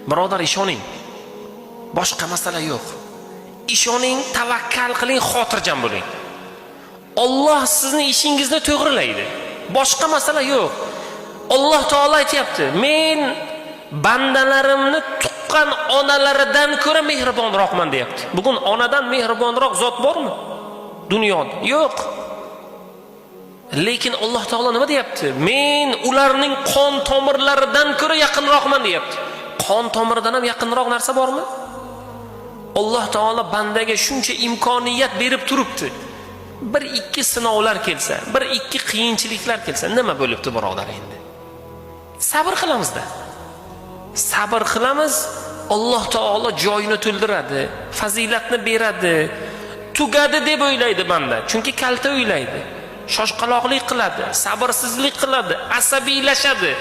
Birodar, ishoning. Boshqa masala yo'q. Ishoning, tavakkal qiling, xotirjam bo'ling. Alloh sizni ishingizni to'g'rilaydi. Boshqa masala yo'q. Alloh taolo aytayapti, men bandalarimni tuqqan onalaridan ko'ra mehribonroqman deyapti. Bugun onadan mehribonroq zot bormi? Dunyoda yo'q. Lekin Alloh taolo nima deyapti? Men ularning qon tomirlaridan ko'ra yaqinroqman deyapti. Qon tomiridan ham yaqinroq narsa bormi? Alloh taolo bandaga shuncha imkoniyat berib turibdi. Bir ikki sinovlar kelsa, bir ikki qiyinchiliklar kelsa, nima bo'libdi birodar endi? Sabr qilamizda. Sabr qilamiz, Alloh taolo joyini to'ldiradi, fazilatni beradi. Tugadi deb o'ylaydi banda, chunki kalta o'ylaydi. Shoshqaloqlik qiladi, sabrsizlik qiladi, asabiylashadi.